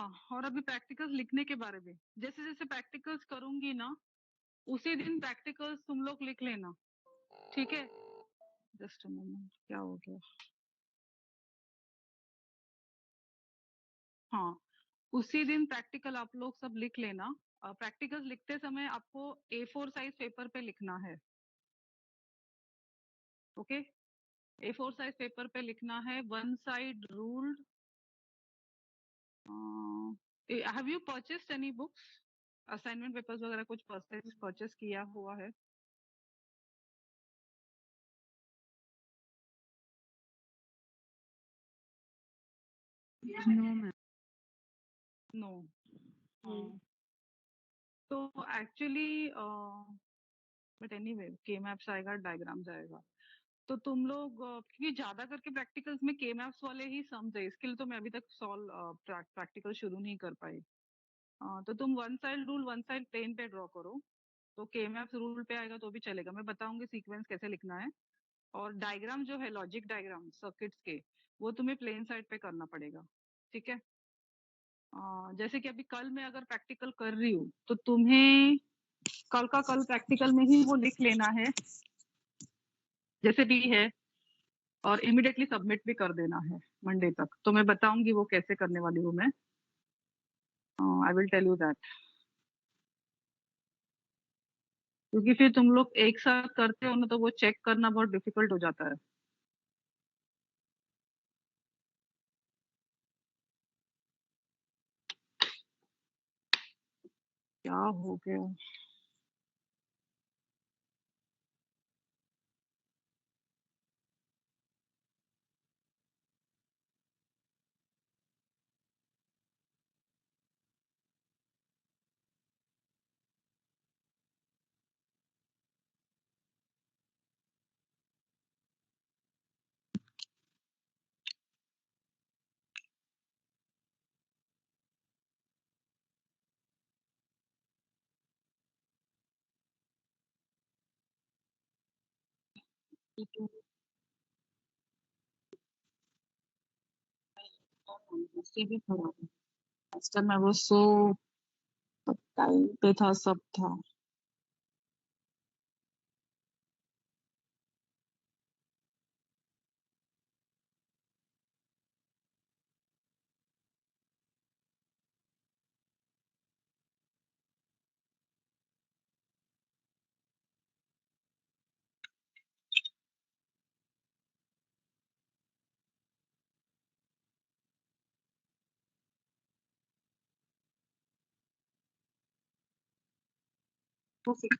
हाँ, और अभी प्रैक्टिकल्स लिखने के बारे में, जैसे जैसे प्रैक्टिकल्स करूंगी ना, उसी दिन प्रैक्टिकल्स तुम लोग लिख लेना, ठीक है? जस्ट अ मोमेंट, क्या हो गया? हाँ, उसी दिन प्रैक्टिकल आप लोग सब लिख लेना। प्रैक्टिकल्स लिखते समय आपको A4 साइज पेपर पे लिखना है, ओके? A4 साइज पेपर पे लिखना है, one side ruled. Have you purchased any books, assignment papers वगैरह कुछ परचेस किया हुआ है? No ma'am. नो। तो एक्चुअली बट एनीवे के मैप्स आएगा, डायग्राम्स आएगा, तो तुम लोग क्योंकि ज्यादा करके प्रैक्टिकल्स में के मैप्स वाले ही समझे, इसके लिए तो मैं अभी तक सॉल्व प्रैक्टिकल शुरू नहीं कर पाई। तो तुम one side rule one side plain पे ड्रॉ करो, तो के मैप्स रूल पे आएगा तो भी चलेगा, मैं बताऊंगी सीक्वेंस कैसे लिखना है। और डायग्राम जो है, लॉजिक डायग्राम सर्किट्स के, वो तुम्हें प्लेन साइड पे करना पड़ेगा, ठीक है? जैसे कि अभी कल मैं अगर प्रैक्टिकल कर रही हूँ तो तुम्हें कल का कल प्रैक्टिकल में ही वो लिख लेना है जैसे भी है, और इमिडिएटली सबमिट भी कर देना है मंडे तक। तो मैं बताऊंगी वो कैसे करने वाली हूँ मैं, I will tell you that, क्योंकि फिर तुम लोग एक साथ करते हो ना तो वो चेक करना बहुत डिफिकल्ट हो जाता है। क्या हो गया? मुझसे भी खराब है, लास्ट टाइम मैं वो सो टाइम पे था, सब था। तो फिर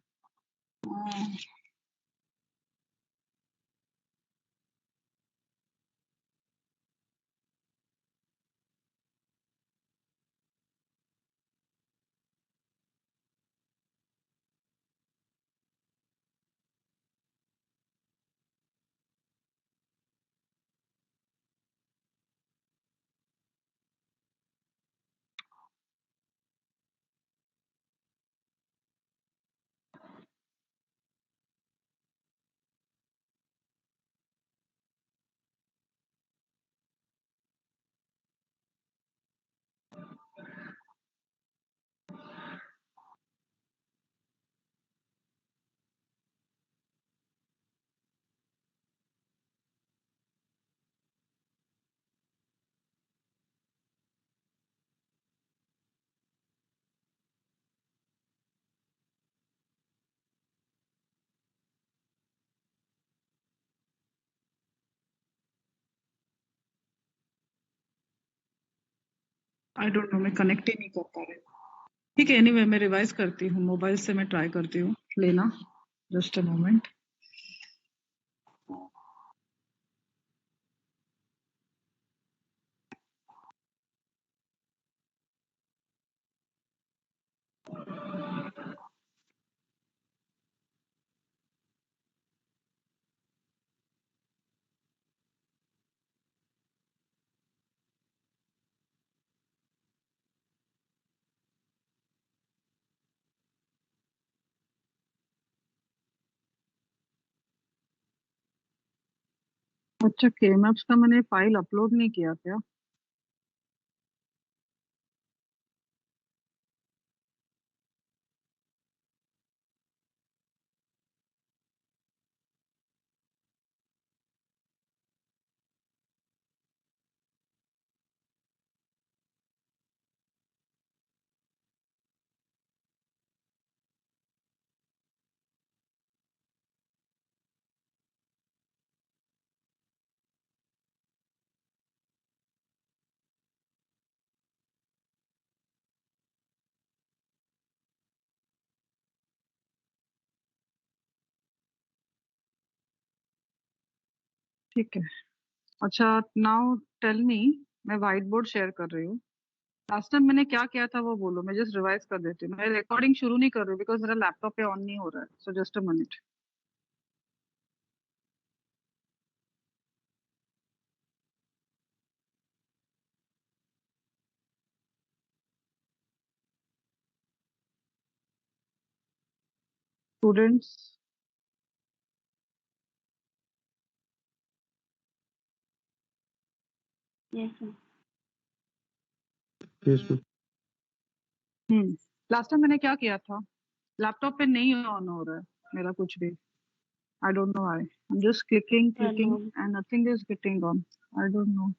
आई डोंट नो, मैं कनेक्ट ही नहीं कर पा रही। ठीक है, एनीवे मैं रिवाइज करती हूँ, मोबाइल से मैं ट्राई करती हूँ लेना, जस्ट अ मोमेंट। अच्छा, के मैप्स का मैंने फाइल अपलोड नहीं किया क्या? ठीक है। अच्छा, नाउ टेल मी। मैं व्हाइट बोर्ड शेयर कर रही हूँ। लास्ट टाइम मैंने क्या किया था वो बोलो, मैं जस्ट रिवाइज कर देती हूँ। मैं रिकॉर्डिंग शुरू नहीं कर रही हूँ बिकॉज मेरा लैपटॉप पे ऑन नहीं हो रहा है, so just a minute. Students, Yes, sir. Yes ma'am. Last time मैंने क्या किया था, लैपटॉप पे नहीं ऑन हो रहा है मेरा कुछ भी। I don't know why, I am just clicking clicking No. And nothing is getting on. I don't know.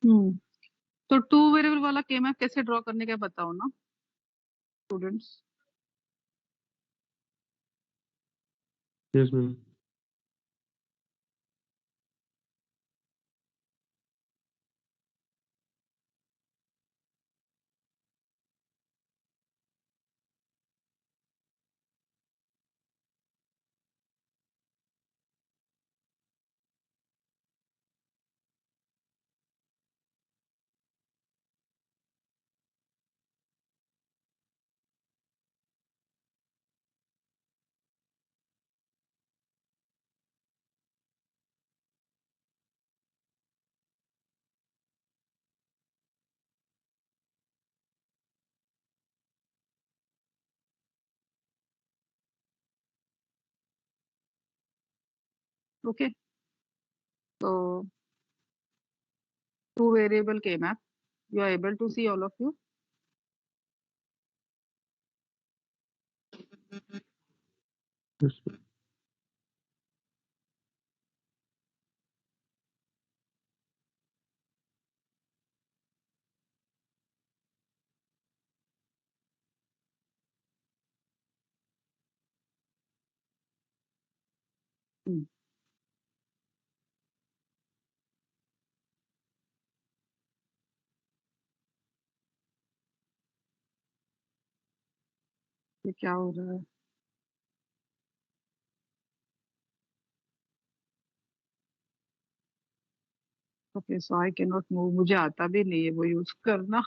Hmm तो टू वेरिएबल वाला के मैप कैसे ड्रॉ करने का बताओ ना स्टूडेंट्स। Yes ma'am. ओके, तो टू वेरिएबल के map, you are able to see all of you. Yes ma'am. ये क्या हो रहा है? Okay, so I can not move, मुझे आता भी नहीं है वो यूज करना।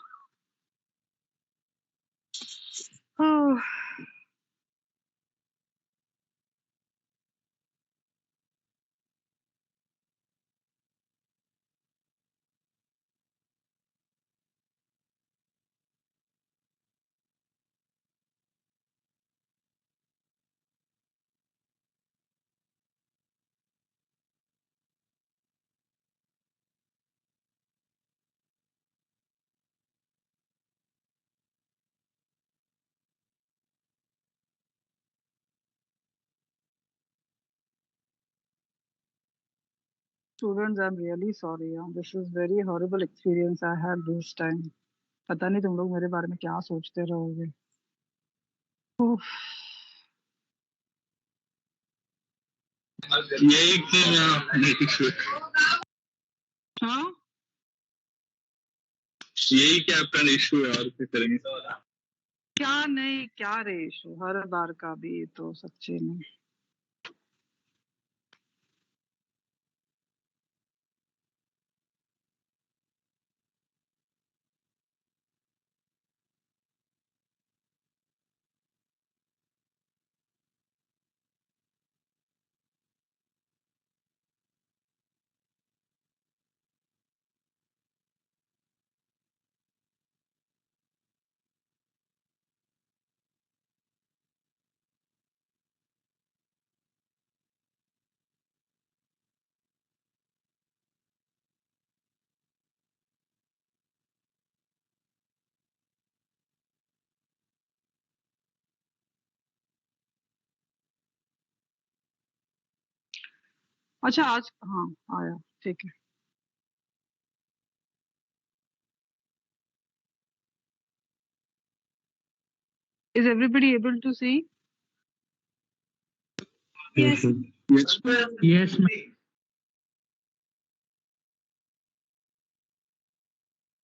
Students, I am really sorry, this is very horrible experience I had this time. पता नहीं तुम लोग मेरे बारे में क्या सोचते रहोगे। उफ। यही कि हाँ, यही कैप्टन इशू है और क्या करेंगे। क्या नहीं, क्या रे इशू हर बार का भी तो सच्चे में। अच्छा आज हाँ आया, ठीक है। Is everybody able to see? Yes, ma'am. Yes. Yes, ma'am.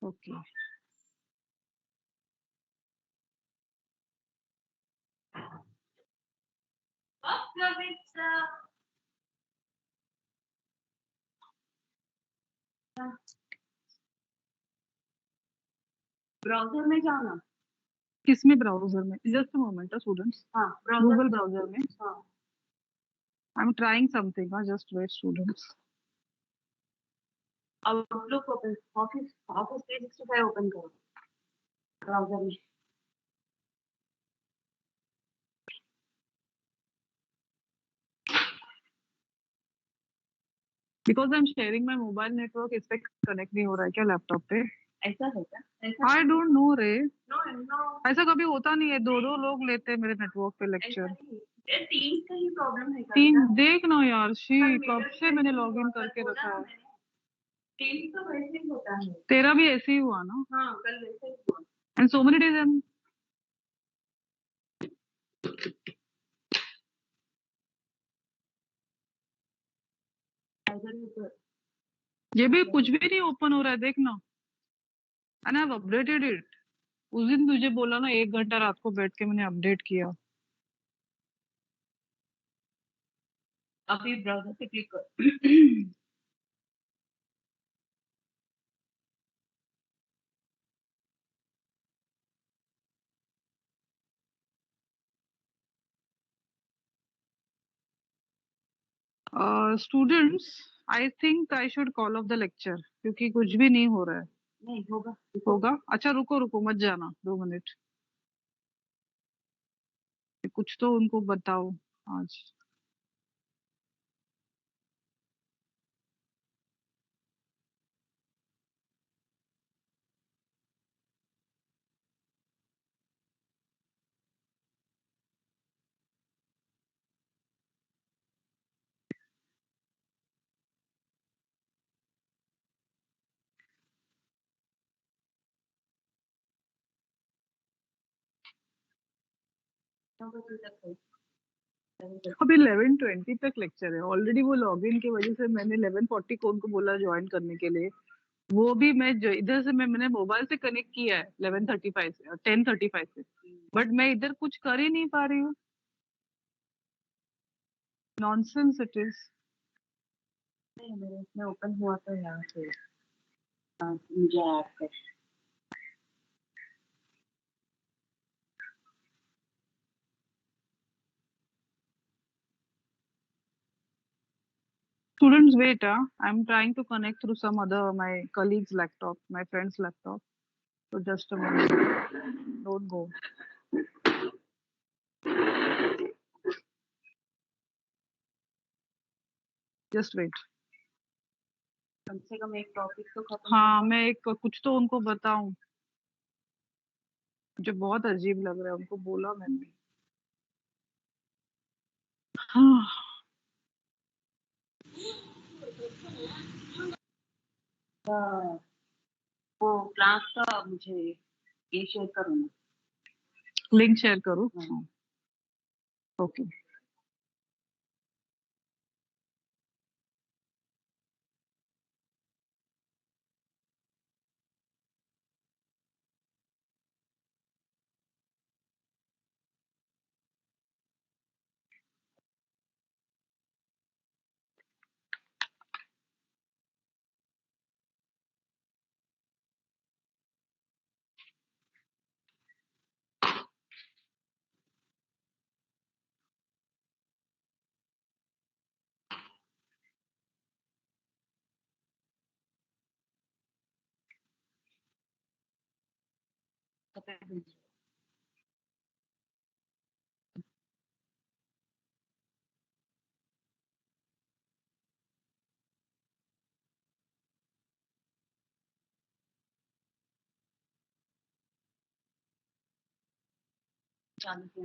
Okay. Browser में जाना। किसमें ब्राउजर में? जस्ट अ मोमेंट स्टूडेंट्स, हाँ गूगल ब्राउजर में हाँ I am trying something, just wait students. Outlook open, office office 365 open करो browser में। Because I am sharing my mobile network, इस पे कनेक्ट नहीं हो रहा है क्या लैपटॉप पे? ऐसा है क्या? ऐसा आई डोंट नो रे, नो नो ऐसा कभी होता नहीं है, दो दो लोग लेते हैं मेरे नेटवर्क पे ऐसा लेक्चर। नहीं है। टीम का ही प्रॉब्लम है तीन क्या? देख ना यार शी, कल कब मेरा से भी मैंने ऐसे ही लॉग इन हुआ, कल करके बोला रखा ना है। मैंने, टीम तो वैसे ही होता है। तेरा भी ऐसे ही हुआ ना? हाँ कल वैसे ही हुआ। And so many days and इधर उधर ये भी कुछ भी नहीं ओपन हो रहा है, देखना। And I have updated it. उस दिन तुझे बोला ना, 1 घंटा रात को बैठ के मैंने अपडेट किया। अभी ब्राउजर पे क्लिक कर। Students, I think I should call of the lecture, क्योंकि कुछ भी नहीं हो रहा है। नहीं होगा होगा? अच्छा रुको रुको मत जाना, 2 मिनट, कुछ तो उनको बताओ आज। अभी 11:20 तक लेक्चर है, ऑलरेडी वो लॉगिन की वजह से मैंने 11:40 को उनको बोला ज्वाइन करने के लिए। वो भी मैं इधर से मैंने मोबाइल से कनेक्ट किया है 11:35 से, 10:35 से, बट मैं इधर कुछ कर ही नहीं पा रही हूँ। Nonsense it is. मेरे इसमें ओपन हुआ तो यहाँ से मुझे ऐड कर। Students, wait, I'm trying to connect through some other, my colleague's laptop, my friend's laptop. So just a minute. Don't go. Just wait. कम से कम एक टॉपिक तो खत्म हाँ, होगा। मैं एक कुछ तो उनको बताऊं, मुझे बहुत अजीब लग रहा है, उनको बोला मैंने। हाँ, वो क्लास का मुझे ये शेयर करो ना। लिंक शेयर करूँ? हाँ। ओके।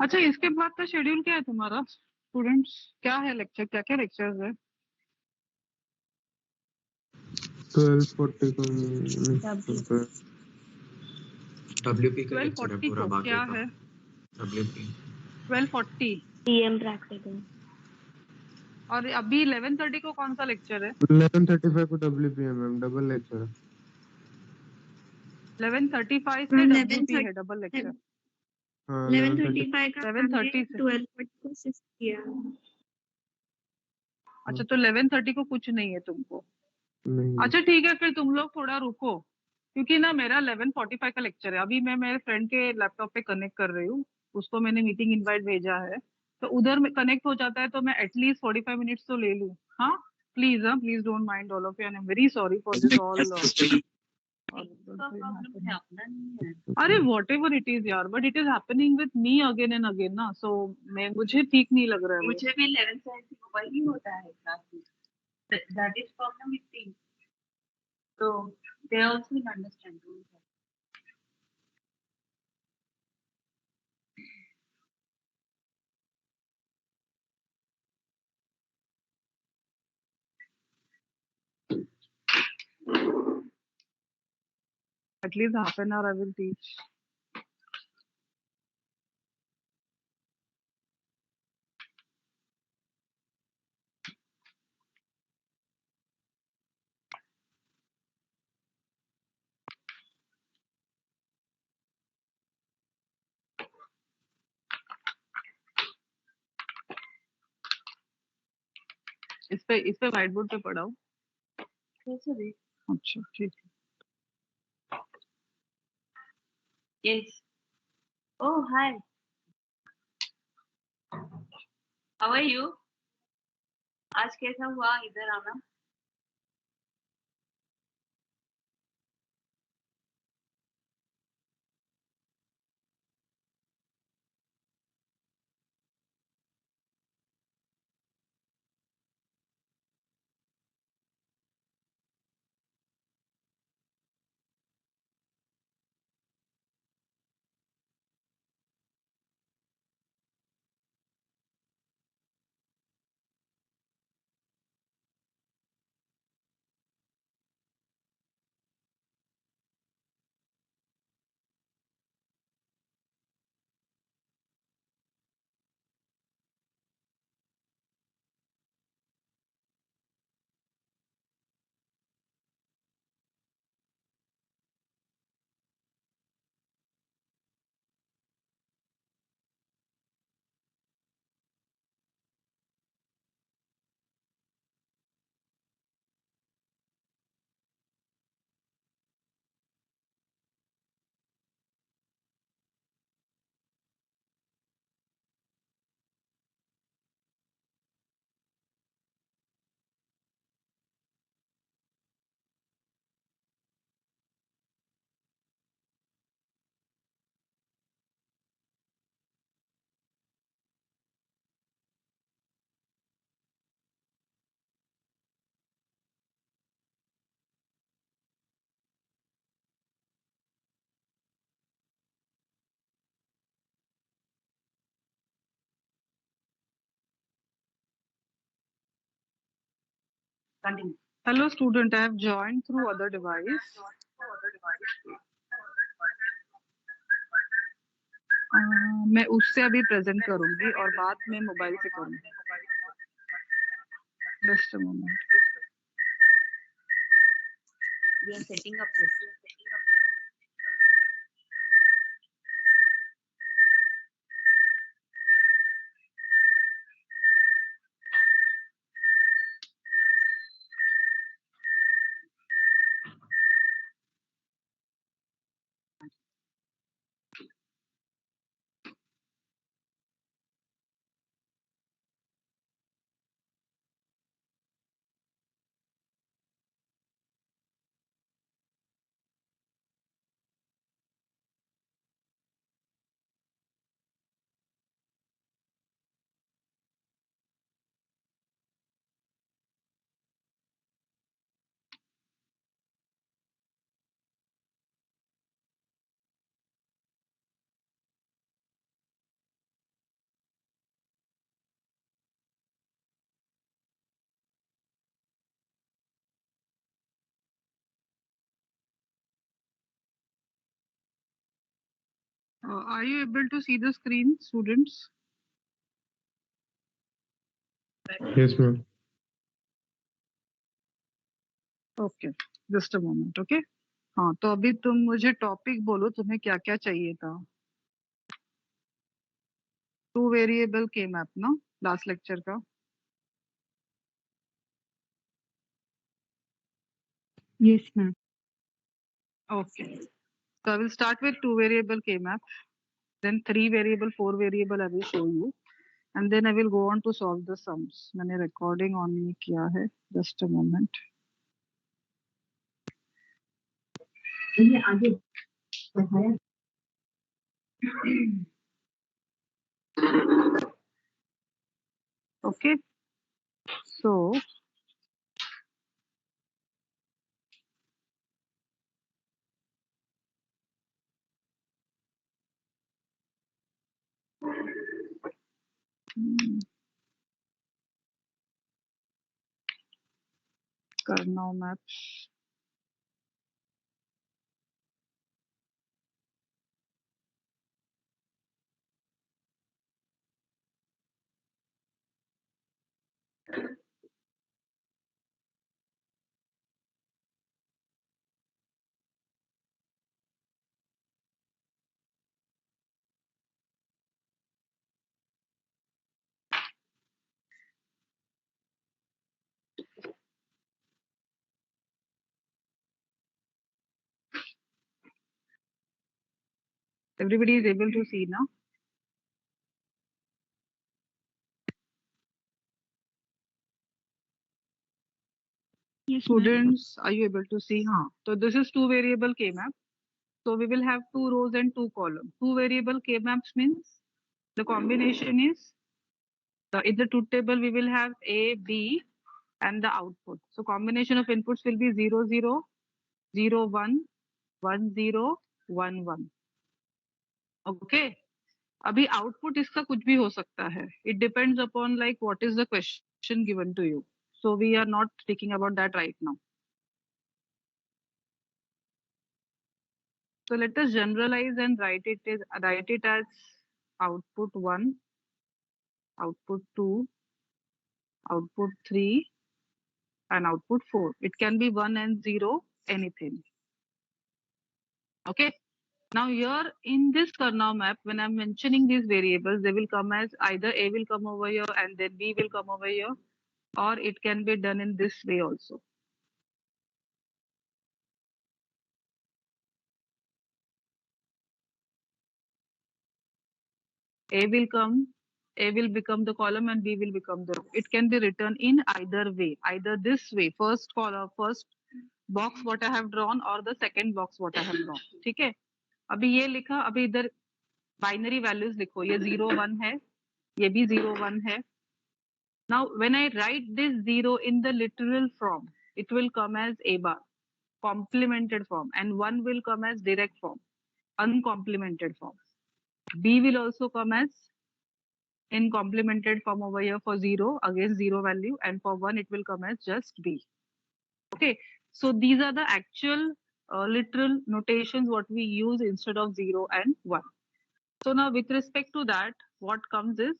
अच्छा, इसके बाद का शेड्यूल क्या है तुम्हारा स्टूडेंट्स? क्या है लेक्चर, क्या क्या लेक्चर्स है? 12:40 को नहीं चलता है। WP का लेक्चर है 12:40 पूरा को बाकी क्या का है? WP 12:40 TM प्रैक्टिकल और अभी 11:30 को कौन सा लेक्चर है? 11:35 को WP है मैम, डबल लेक्चर है। 11:35 से मैम WP है डबल लेक्चर। हाँ 11:30 11:35 का 11:30 से 12:40 को शिफ्ट किया। अच्छा, तो 11:30 को कुछ नहीं है तुमको? नहीं। अच्छा ठीक है, फिर तुम लोग थोड़ा रुको, क्योंकि ना मेरा 11:45 का लेक्चर है। अभी मैं मेरे फ्रेंड के लैपटॉप पे कनेक्ट कर रही हूँ, उसको मैंने मीटिंग इनवाइट भेजा है, तो उधर में कनेक्ट हो जाता है तो मैं एटलीस्ट 45 मिनट्स तो ले लूँ। हाँ please, please don't mind all of you, and I am very sorry for this all. इसका प्रॉब्लम है, अपना नहीं है। अरे वॉट एवर इट इज यार, but it is happening with me again and again ना, सो मैं मुझे ठीक नहीं लग रहा है वो। मुझे भी 11:30 को वही होता है क्लास में। That is problem with team, so they also will understand. At least half an hour I will teach. इस पे व्हाइट बोर्ड पे पढ़ाओ। कैसे भी? अच्छा ठीक है। Yes. Oh, hi. How are you? आज कैसा हुआ इधर आना? Continue. Hello student, I have joined through other device. मैं उससे अभी प्रेजेंट करूंगी और बात मैं मोबाइल से करूंगी। Just a moment. We are setting up this. Are you able to see the screen, students? Yes, ma'am. Okay, just a moment. Okay, हाँ, तो अभी तुम मुझे टॉपिक बोलो, तुम्हें क्या क्या चाहिए था. टू वेरिएबल के मैप ना, लास्ट लेक्चर का. Yes, ma'am. Okay, so I will start with two variable K map, then three variable, four variable I will show you, and then I will go on to solve the sums. मैंने recording on ही किया है, just a moment. Okay, so Karnaugh maps. Everybody is able to see now. Yes, ma'am. Students, are you able to see? हाँ, so this is two variable K map. So we will have two rows and two columns. Two variable K maps means the combination is in the truth table we will have A, B, and the output. So combination of inputs will be 0, 0, 0, 1, 1, 0, 1, 1. Okay. अभी output इसका कुछ भी हो सकता है. It depends upon like what is the question given to you. So we are not speaking about that right now. So let us generalize and write it as output 1, output 2, output 3, and output 4. It can be 1 and 0, anything. Okay. Now here in this Karnaugh map, when I'm mentioning these variables, they will come as either A will come over here and then B will come over here, or it can be done in this way also. A will become the column and B will become the row. It can be written in either way, either this way, first column, first box what I have drawn, or the second box what I have drawn. ठीक है? अभी ये लिखा, अभी इधर binary values लिखो, ये 0 1 है, ये भी 0 1 है. Now when I write this 0 in the literal form, it will come as A bar, complemented form, and 1 will come as direct form, uncomplemented form. B will also come as in complemented form over here for 0 against 0 value, and for 1 it will come as just B. Okay, so these are the actual literal notations what we use instead of 0 and 1. So now with respect to that, what comes is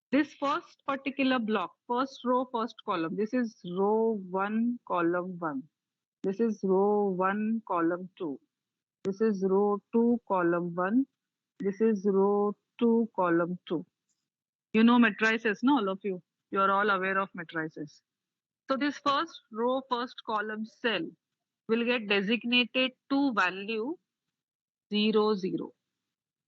this first particular block, first row, first column. This is row 1, column 1. This is row 1, column 2. This is row 2, column 1. This is row 2, column 2. You know matrices, no, all of you. You are all aware of matrices. So this first row, first column cell will get designated to value 0, 0,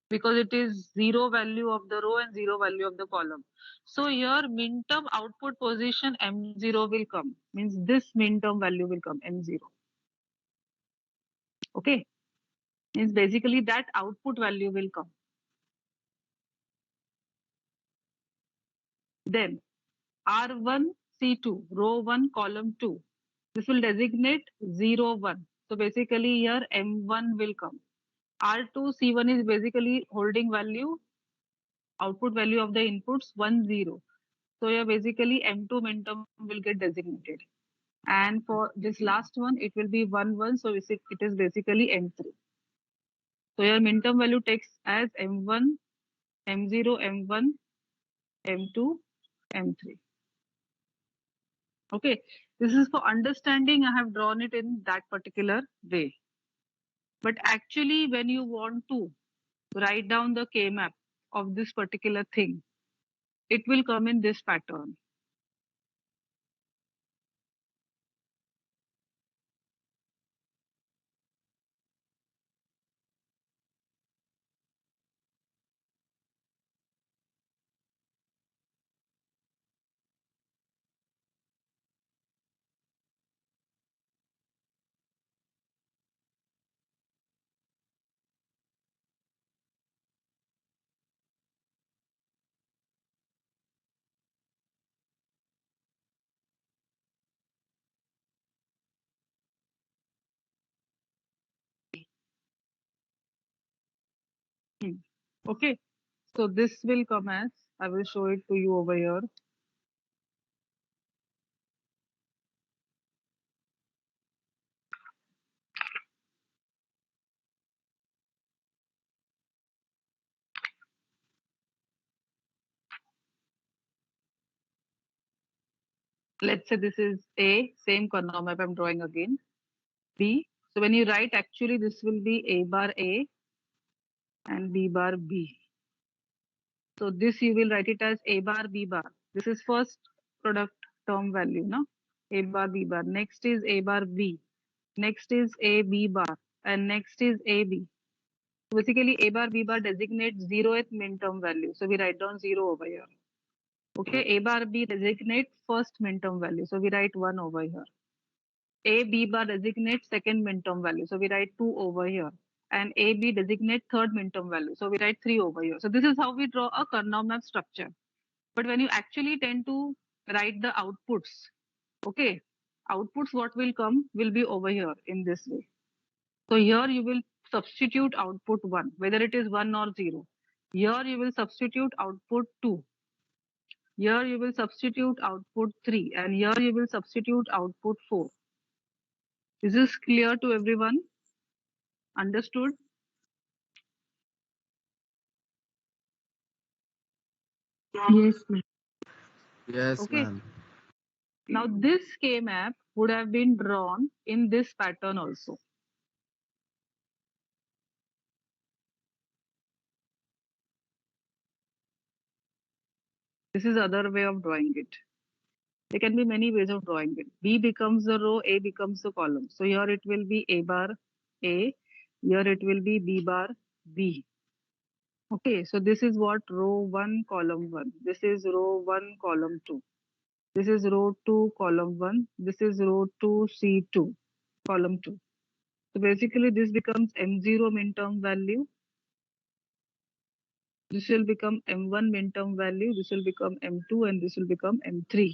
because it is 0 value of the row and 0 value of the column. So here min term output position M0 will come, means this min term value will come M0. Okay, means basically that output value will come. Then R1 C2, row 1, column 2. This will designate 0, 1. So basically here M1 will come. R2 C1 is basically holding value, output value of the inputs 1 0. So yeah, basically M2 min term will get designated. And for this last one, it will be 1 1. So it is basically M3. So your min term value takes as M1, M0, M1, M2, M3. Okay, this is for understanding. I have drawn it in that particular way. But actually, when you want to write down the K-map of this particular thing, it will come in this pattern. Okay, so this will come as, I will show it to you over here. Let's say this is A, same column map I'm drawing again. B. So when you write, actually this will be A bar A and B bar B. So this you will write it as A bar B bar. This is first product term value, no? A bar B bar. Next is A bar B. Next is A B bar. And next is A B. So basically A bar B bar designates 0th min term value. So we write down 0 over here. Okay, A bar B designates first min term value. So we write 1 over here. A B bar designates second min term value. So we write 2 over here. And A B designates third min term value. So we write 3 over here. So this is how we draw a Karnaugh map structure. But when you actually tend to write the outputs, okay, outputs what will come will be over here in this way. So here you will substitute output 1, whether it is 1 or 0. Here you will substitute output 2. Here you will substitute output 3. And here you will substitute output 4. Is this clear to everyone? Understood? Yes, ma'am. Yes, Okay. ma'am. Now this K-map would have been drawn in this pattern also. This is other way of drawing it. There can be many ways of drawing it. B becomes the row, A becomes the column. So here it will be A bar A, here it will be B bar B. Okay, so this is what row 1, column 1. This is row 1, column 2. This is row 2, column 1. This is row 2, C2, column 2. So basically this becomes M0 min term value. This will become M1 min term value. This will become M2 and this will become M3.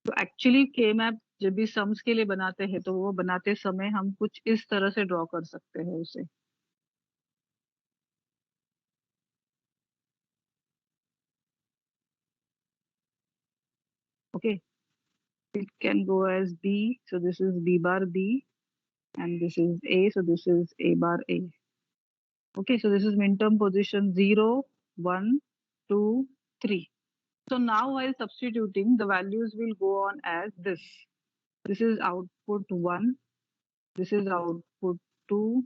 तो actually के map जब भी sums के लिए बनाते हैं तो वो बनाते समय हम कुछ इस तरह से ड्रॉ कर सकते हैं उसे. Okay, it can go as B. So this is B bar B and this is A. So this is A bar A. Okay, so this is min-term position 0, 1, 2, 3. So now while substituting, the values will go on as this. This is output 1. This is output 2.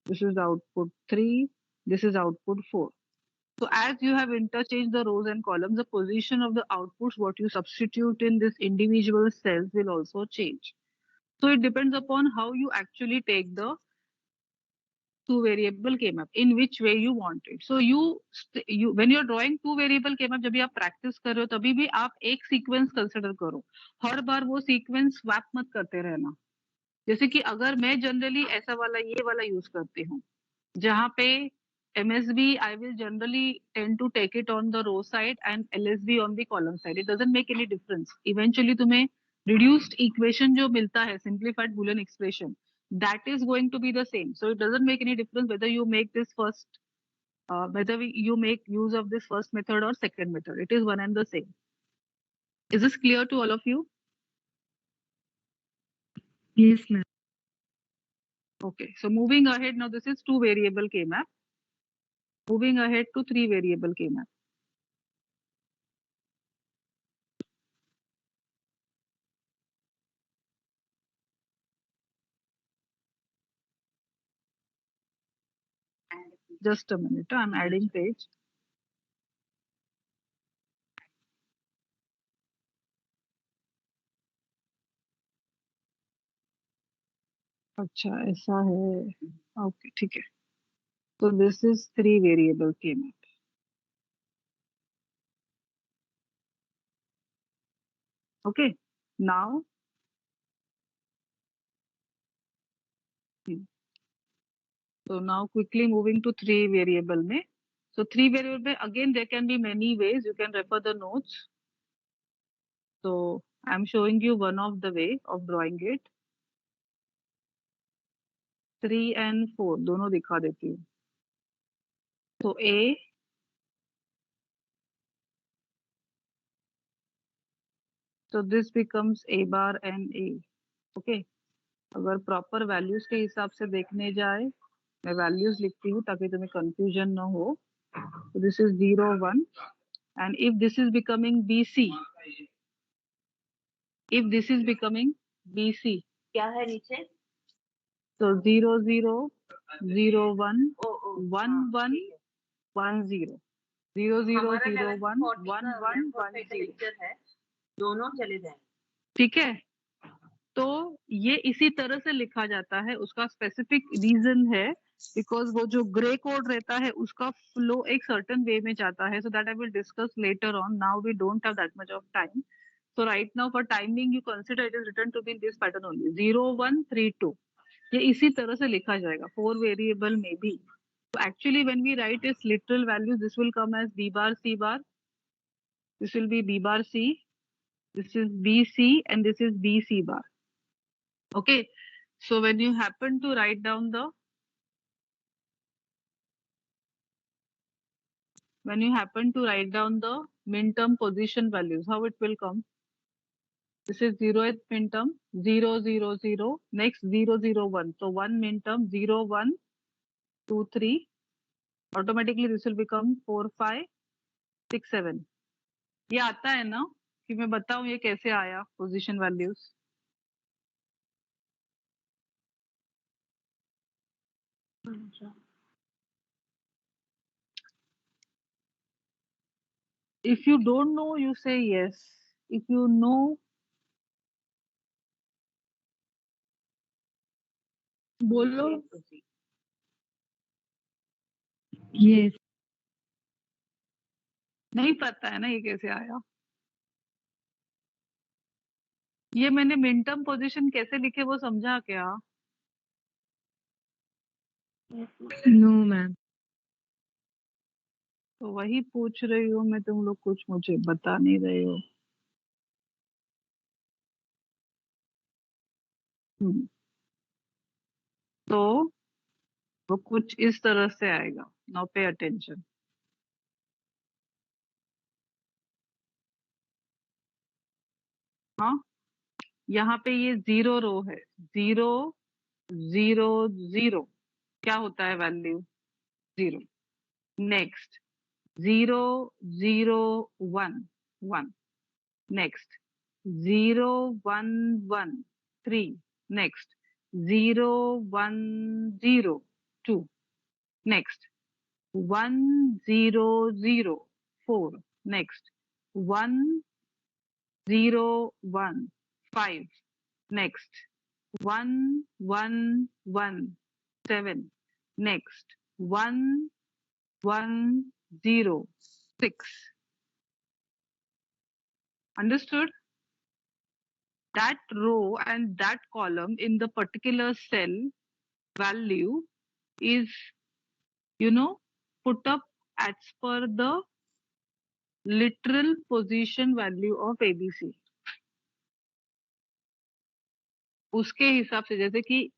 This is output 3. This is output 4. So as you have interchanged the rows and columns, the position of the outputs, what you substitute in this individual cells will also change. So it depends upon how you actually take the two variable K-map, in which way you want it. So you when you're drawing two variable K-map, जब भी आप practice कर रहे हो तभी भी आप एक sequence consider करो. हर बार वो sequence swap मत करते रहना. जैसे कि अगर मैं generally ऐसा वाला ये वाला use करती हूँ, जहाँ पे MSB I will generally tend to take it on the row side and LSB on the column side. It doesn't make any difference. Eventually तुम्हें reduced equation जो मिलता है, simplified Boolean expression, that is going to be the same. So it doesn't make any difference whether you make this first, you make use of this first method or second method. It is one and the same. Is this clear to all of you? Yes, ma'am. Okay, so moving ahead, now this is 2 variable K-map. Moving ahead to 3 variable K-map. Just a minute, I'm adding page. अच्छा ऐसा है, okay ठीक है. So this is 3 variable K-map. Okay, now so now quickly moving to 3 variable में. So 3 variable में again there can be many ways. You can refer the notes. So I'm showing you one of the way of drawing it. 3 and 4 दोनों दिखा देती हूँ. So A, so this becomes A bar and A. Okay. अगर proper values के हिसाब से देखने जाए, मैं वैल्यूज लिखती हूँ ताकि तुम्हें कंफ्यूजन ना हो. So this is 0 1, and if this is becoming BC, if this is becoming BC, क्या है नीचे? so 0 0 0 1 ओ ओ 1 1 1 0 0 0 हमारा 0 1 1140 1 का 1 1140 1 का 0. लेक्चर है, दोनों चले जाएं. ठीक है, तो ये इसी तरह से लिखा जाता है. उसका स्पेसिफिक रीजन है बिकॉज वो जो ग्रे कोड रहता है उसका फ्लो एक सर्टेन वे में जाता है. So that I will discuss later on. Now we don't have that much of time. So right now for timing you consider it is written to be in this pattern only. 0 1 3 2 ये इसी तरह से लिखा जाएगा. 4 variable में भी. So actually when we write its literal values, this will come as B bar C bar. This will be B bar C. This is BC and this is BC bar. Okay. So when you happen to write down the min term position values, how it will come? This is 0th min term 0 0 0, next 0 0 1. So 1 min term 0 1 2 3. Automatically this will become 4 5 6 7. ये आता है ना कि मैं बताऊं ये कैसे आया position values? If you don't know, you say yes. If you know, बोलो. Yes. नहीं पता है ना ये कैसे आया. ये मैंने मिन टर्म पोजीशन कैसे लिखे वो समझा क्या? No, ma'am. तो वही पूछ रही हूँ मैं, तुम लोग कुछ मुझे बता नहीं रहे हो. तो वो कुछ इस तरह से आएगा. Now pay attention. हाँ, यहाँ पे ये 0 रो है. 0 0 0 क्या होता है value? 0. Next 0 0 1 1. Next 0 1 1 3. Next 0 1 0 2. Next 1 0 0 4. Next 1 0 1 5. Next 1 1 1 7. Next 1 1 0 6. Understood? That row and that column in the particular cell value is, put up as per the literal position value of ABC. उसके हिसाब से, जैसे कि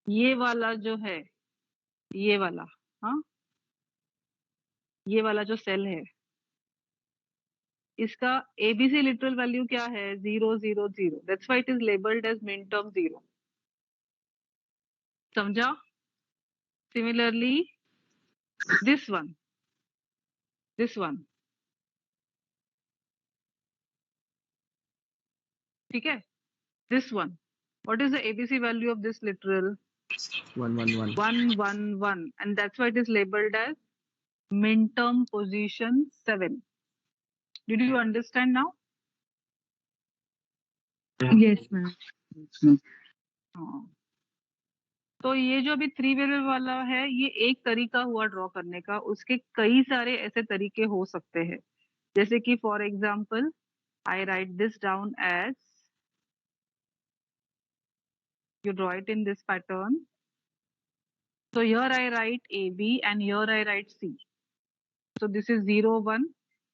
ये वाला जो है, ये वाला, हाँ, ये वाला जो सेल है, इसका एबीसी लिटरल वैल्यू क्या है? 000। That's why it is labelled as min term 0. समझा? सिमिलरली दिस वन, ठीक है, this one, what is the ABC value of this literal? 111, and that's why it is labeled as min term position 7. Did you understand now? Yes, ma'am. हाँ. तो ये जो अभी 3 variable वाला है, ये एक तरीका हुआ ड्रॉ करने का. उसके कई सारे ऐसे तरीके हो सकते हैं, जैसे कि for example I write this down as, you draw it in this pattern. So here I write AB and here I write C. So this is 0 1.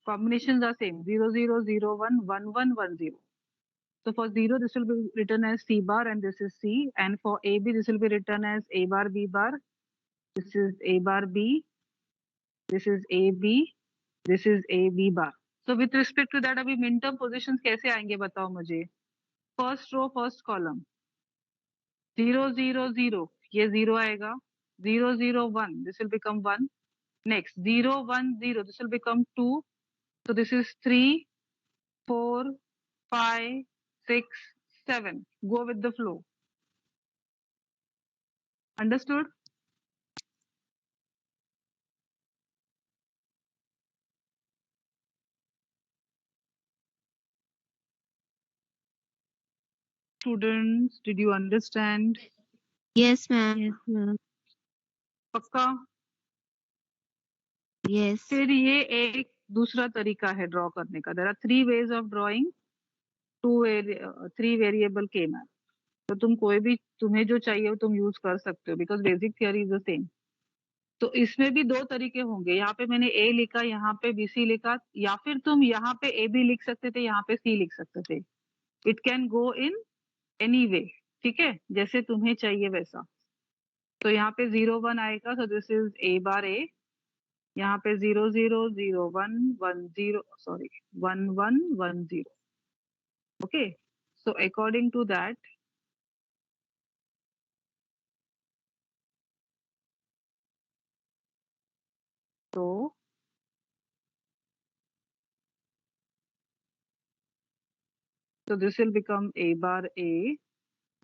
Combinations are same, 0 0 0 1 1 1 1 0. So for 0 this will be written as C bar and this is C, and for AB this will be written as A bar B bar. This is A bar B. This is AB. This is A B bar. So with respect to that, अभी min term positions कैसे आएंगे बताओ मुझे. First row first column, 0 0 0, ये 0 आएगा. 0 0 1, this will become 1. Next 0 1 0, this will become 2. So this is 3 4 5 6 7. Go with the flow. Understood? Students, did you understand? Yes, ma'am. Yes, ma'am. पक्का? Yes. फिर ये एक दूसरा तरीका है ड्रॉ करने का. There are 3 ways of drawing 3 variable K map. तो तुम कोई भी, तुम्हें जो चाहिए वो तुम यूज कर सकते हो, because basic theory is the same. तो इसमें भी 2 तरीके होंगे. यहाँ पे मैंने A लिखा, यहाँ पे BC लिखा, या फिर तुम यहाँ पे A भी लिख सकते थे, यहाँ पे C लिख सकते थे. It can go in any way, ठीक है, जैसे तुम्हें चाहिए वैसा. तो यहाँ पे 0 1 आएगा, so this is A bar A. यहाँ पे 0 0 0 1 1 0, sorry, 1 1 1 0. Okay, so according to that, so this will become A bar A.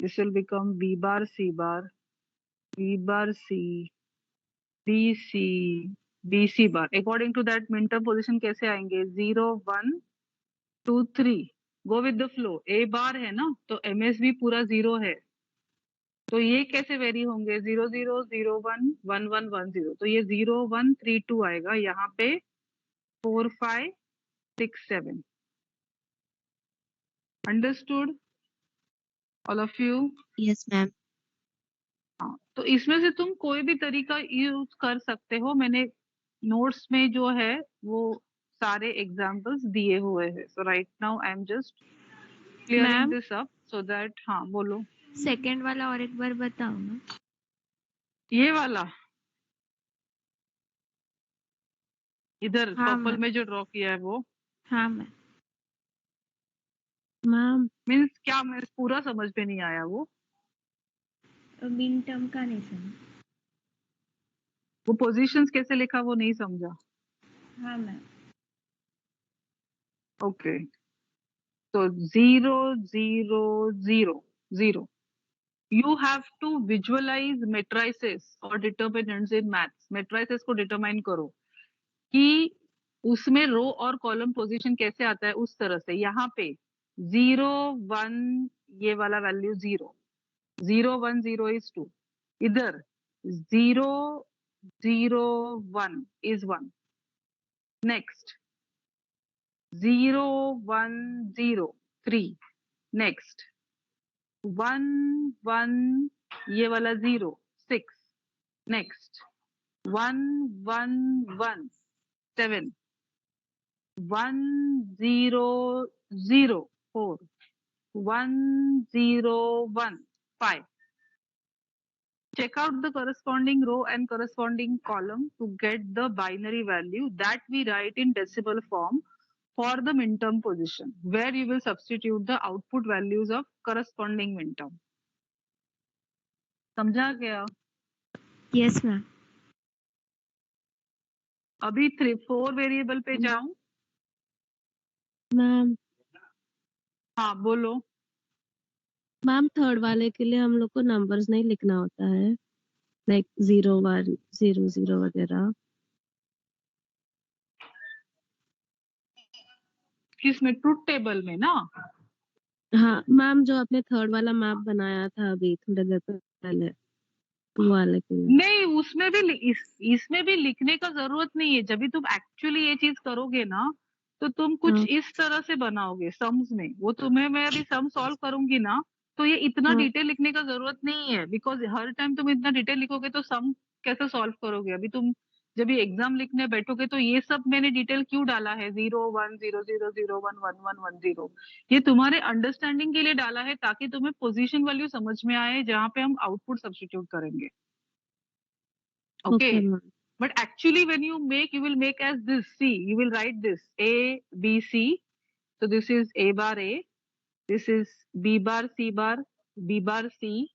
This will become B bar C bar, B bar C, B C, B C bar. According to that, min term position कैसे आएंगे? 0 1 2 3. Go with the flow. A bar है ना, तो MS भी पूरा 0 है. तो ये कैसे वेरी होंगे? 0 0 0 1 1 1 1 0. तो ये 0 1 3 2 आएगा. यहाँ पे 4 5 6 7. Understood? All of you? Yes, ma'am. हाँ, तो इसमें से तुम कोई भी तरीका यूज कर सकते हो. मैंने नोट्स में जो है वो सारे एग्जांपल्स दिए हुए हैं. So right now I am just clearing Ma'am? This up so that. हाँ बोलो. सेकंड वाला और एक बार बताओ ना. ये वाला इधर हाँ, पर्पल मैम. में जो ड्रॉ किया है वो हाँ मैम. Ma'am. मीन्स क्या, मैं पूरा समझ में नहीं आया. वो मिन टर्म का नहीं समझ. वो पोजीशंस कैसे लिखा वो नहीं समझा. हाँ मैम. ओके, तो 0 0 0 0. You have to visualize matrices or determinants in maths. Matrices को डिटरमाइन करो कि उसमें रो और कॉलम पोजीशन कैसे आता है. उस तरह से यहाँ पे 0 1, ये वाला वैल्यू 0, 0 1 0 is 2. इधर 0 0 1 is 1. Next 0 1 0 3. Next 1 1, ये वाला 0 6. Next 1 1 1 7. 1 0 0 4. 1 0 1 5. check out the corresponding row and corresponding column to get the binary value that we write in decimal form for the minterm position, where you will substitute the output values of corresponding minterm. समझा गया? Yes, ma'am. अभी 4 variable पे जाऊं? Ma'am हाँ बोलो. Ma'am third वाले के लिए हम लोग को नंबर्स नहीं लिखना होता है, लाइक 0 1 0 0 वगैरह. किसमें? ट्रुथ टेबल में ना? हाँ मैम, जो आपने थर्ड वाला मैप बनाया था अभी थोड़ी देर पहले, वो वाले के लिए. नहीं, उसमें भी इसमें भी लिखने का जरूरत नहीं है. जब भी तुम एक्चुअली ये चीज करोगे ना, तो तुम कुछ हाँ. इस तरह से बनाओगे सम्स में. वो तुम्हें मैं अभी सम सॉल्व करूंगी ना, तो ये इतना हाँ. डिटेल लिखने का जरूरत नहीं है, बिकॉज हर टाइम तुम इतना डिटेल लिखोगे तो सम कैसे सॉल्व करोगे? अभी तुम जब ये एग्जाम लिखने बैठोगे तो ये सब मैंने डिटेल क्यों डाला है? 0 1 0 0 0 1 1 1 1 0. ये तुम्हारे अंडरस्टैंडिंग के लिए डाला है, ताकि तुम्हें पोजीशन वैल्यू समझ में आए जहाँ पे हम आउटपुट सब्स्टिट्यूट करेंगे. Okay Okay, ma'am. but actually when you will make as this. See, you will write this A, B, C. So this is A bar A, this is B bar C bar, B bar C,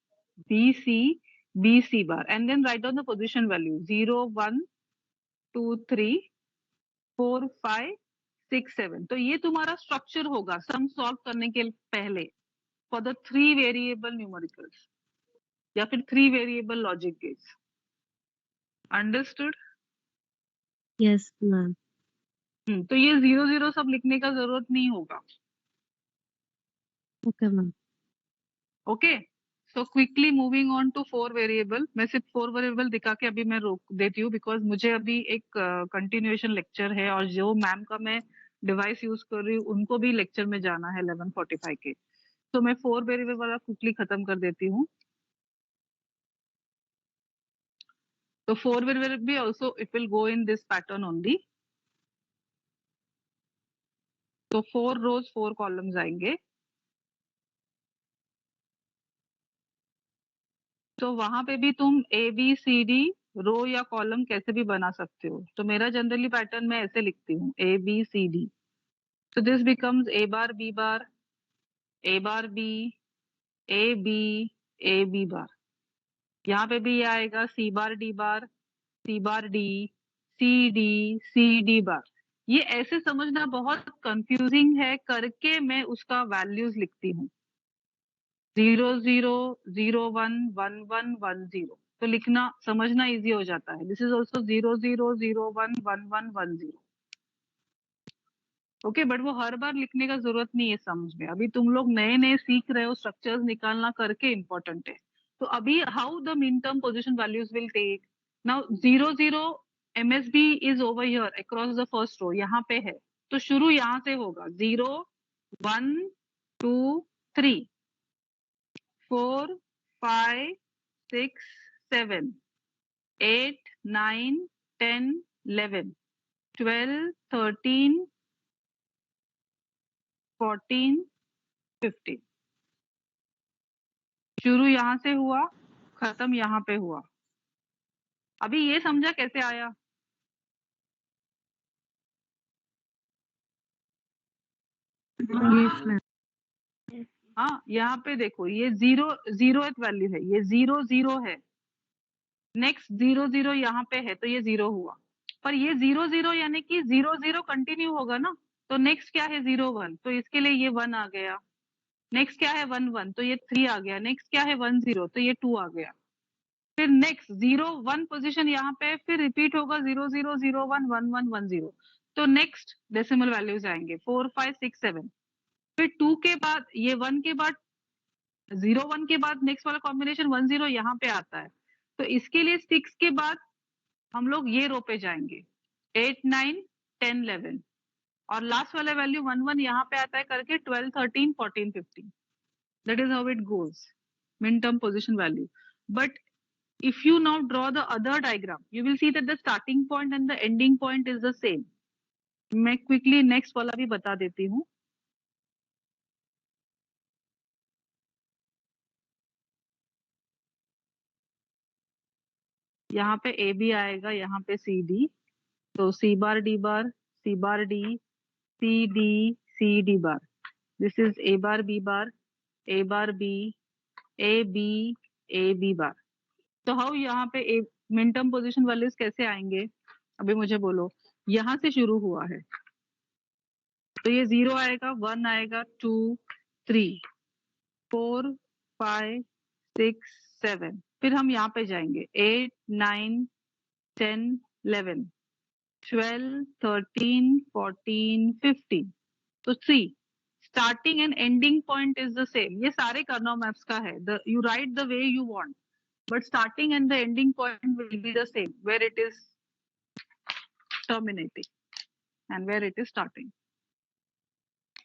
B C, B C bar, and then write down the position value 0, 1, 2, 3, 4, 5, 6, 7. तो ये तुम्हारा structure होगा sum solve करने के पहले for the 3 variable numericals या फिर 3 variable logic gates. Understood? Yes ma'am. तो ये 0 0 सब लिखने का जरूरत नहीं होगा. Okay ma'am. Okay, so quickly moving on to 4 variable. मैं सिर्फ 4 वेरिएबल दिखा के अभी मैं रोक देती हूँ, बिकॉज मुझे अभी एक कंटिन्यूएशन लेक्चर है और जो मैम का मैं डिवाइस यूज कर रही हूँ उनको भी लेक्चर में जाना है 11:45 के. तो मैं 4 वेरिएबल वाला क्विकली खत्म कर देती हूँ. तो 4 वेरिएबल भी also it will go in this pattern only. तो 4 रोज 4 कॉलम्स आएंगे. तो वहां पे भी तुम ए बी सी डी रो या कॉलम कैसे भी बना सकते हो. तो मेरा जनरली पैटर्न मैं ऐसे लिखती हूँ ए बी सी डी. तो this becomes A bar B bar, A bar B, A B bar. यहाँ पे भी ये आएगा C bar D bar, C bar D, C D bar. ये ऐसे समझना बहुत कंफ्यूजिंग है करके मैं उसका वैल्यूज लिखती हूँ 0 0 0 1 1 1 1 0. तो लिखना समझना इजी हो जाता है. This is also 0 0 0 1 1 1 1 0. Okay, but वो हर बार लिखने का जरूरत नहीं है सम्स में. अभी तुम लोग नए नए सीख रहे हो, स्ट्रक्चर्स निकालना करके इम्पोर्टेंट है. तो अभी how the min term position values will take. Now 0 0 MSB is over here across the first row. यहाँ पे है तो शुरू यहाँ से होगा 0 1 2 3 4 5 6 7 8 9 10 11 12 13 14 15. शुरू यहाँ से हुआ, खत्म यहाँ पे हुआ. अभी ये समझा कैसे आया? Yes, ma'am. हाँ, यहाँ पे देखो ये 0th वैल्यू है, ये 0 0 है. नेक्स्ट 0 0 यहाँ पे है तो ये 0 हुआ. पर ये 0 0 यानी कि 0 0 कंटिन्यू होगा ना. तो नेक्स्ट क्या है 0 1, तो इसके लिए ये 1 आ गया. नेक्स्ट क्या है 1 1, तो ये 3 आ गया. नेक्स्ट क्या है 1 0, तो ये 2 आ गया. फिर नेक्स्ट 0 1 पोजीशन यहाँ पे फिर रिपीट होगा 0 0 0 1 1 1 1 0. तो नेक्स्ट डेसिमल वैल्यूज आएंगे 4 5 6 7. फिर 2 के बाद ये 1 के बाद 0 1 के बाद नेक्स्ट वाला कॉम्बिनेशन 1 0 यहाँ पे आता है. तो इसके लिए 6 के बाद हम लोग ये रो पे जाएंगे 8 9 10 11 और लास्ट वाला वैल्यू 1 1 यहाँ पे आता है करके 12 13 14 15. That is how it goes मिन term position value. But if you now draw the other diagram, you will see that the starting point and the ending point is the same. मैं quickly next वाला भी बता देती हूँ. यहाँ पे A B आएगा, यहाँ पे सी डी, तो C bar D bar, C bar D, C D bar. This is A bar B B, A B bar. तो हाउ यहाँ पे मिन टर्म पोजिशन वैल्यूज कैसे आएंगे, अभी मुझे बोलो. यहाँ से शुरू हुआ है तो ये 0 आएगा, 1 आएगा, 2, 3, 4, 5, 6, 7. फिर हम यहाँ पे जाएंगे 8, 9, 10, 11, 12, 13, 14, 15. तो C starting and ending point is the same. ये सारे कर्नल मैप्स का है. You write the way you want, but starting and the ending point will be the same, where it is terminating and where it is starting.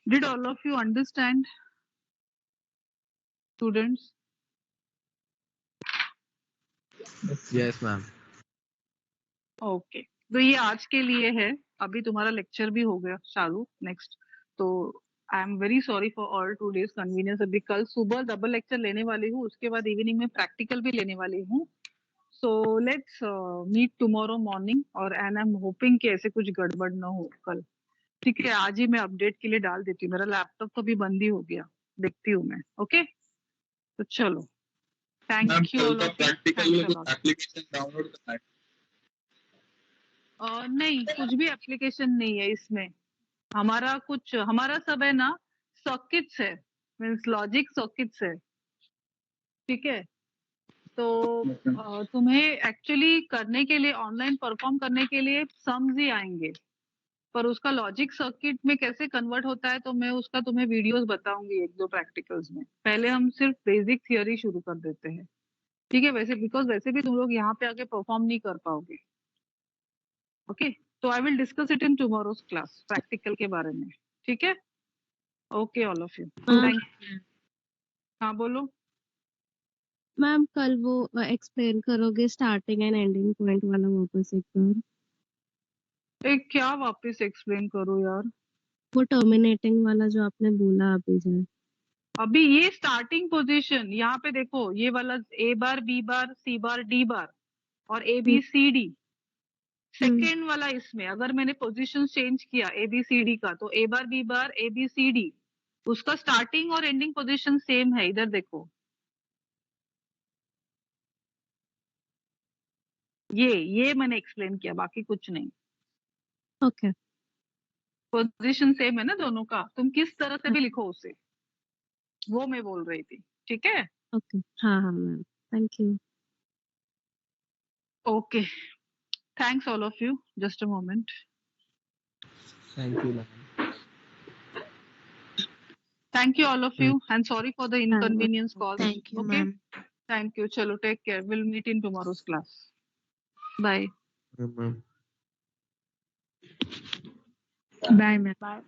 Did all of you understand, students? Yes, ma'am. Okay. तो ये आज के लिए है. अभी तुम्हारा lecture भी हो गया चालू नेक्स्ट. तो I am very sorry for all today's convenience. अभी कल सुबह डबल लेक्चर लेने वाली हूँ, उसके बाद इवनिंग में प्रैक्टिकल भी लेने वाली हूँ. So let's meet tomorrow morning. और and I'm hoping कि ऐसे कुछ गड़बड़ ना हो कल. ठीक है, आज ही मैं अपडेट के लिए डाल देती हूँ. मेरा लैपटॉप तो भी बंद ही हो गया, देखती हूँ मैं. ओके, तो चलो, मैम थैंक यू कल ऑल का ऑफ यू. प्रैक्टिकल में कुछ एप्लीकेशन डाउनलोड करना है? नहीं, कुछ भी एप्लीकेशन नहीं है इसमें. हमारा सब है ना, सर्किट्स है, मीन्स लॉजिक सर्किट्स है. ठीक है, तो तुम्हें एक्चुअली करने के लिए, ऑनलाइन परफॉर्म करने के लिए सम्स ही आएंगे, पर उसका लॉजिक सर्किट में कैसे कन्वर्ट होता है तो मैं उसका तुम्हें वीडियोस बताऊंगी 1-2 प्रैक्टिकल्स में. पहले हम सिर्फ बेसिक थियरी शुरू कर देते हैं. ठीक है, वैसे भी तुम लोग यहाँ पे आके परफॉर्म नहीं कर पाओगे. ओके, तो आई will discuss it in tomorrow's class, practical के बारे में. ठीक है, okay all of you. Thank. हाँ बोलो. मैम कल वो एक्सप्लेन करोगे स्टार्टिंग एंड एंडिंग पॉइंट वाला वापस एक बार? क्या वापस एक्सप्लेन करो यार. वो टर्मिनेटिंग वाला जो आपने बोला अभी जो. अभी ये स्टार्टिंग पोजीशन यहाँ पे देखो, ये वाला ए बार बी बार सी बार डी बार और A B C D. Second वाला इसमें अगर मैंने पोजीशन चेंज किया ए बी सी डी का, तो A bar B bar A B C D, उसका स्टार्टिंग और एंडिंग पोजीशन सेम है. इधर देखो, ये मैंने एक्सप्लेन किया, बाकी कुछ नहीं. ओके. पोजीशन सेम है ना दोनों का, तुम किस तरह से भी लिखो उसे, वो मैं बोल रही थी. ठीक है, ओके. हाँ हाँ ma'am, thank you. Okay, thanks all of you. Just a moment. Thank you, ma'am. Thank you all of you and sorry for the inconvenience caused. Thank you, Okay, ma'am. thank you. Chalo, take care. We'll meet in tomorrow's class. Bye. Ma'am. Bye, ma'am. Bye.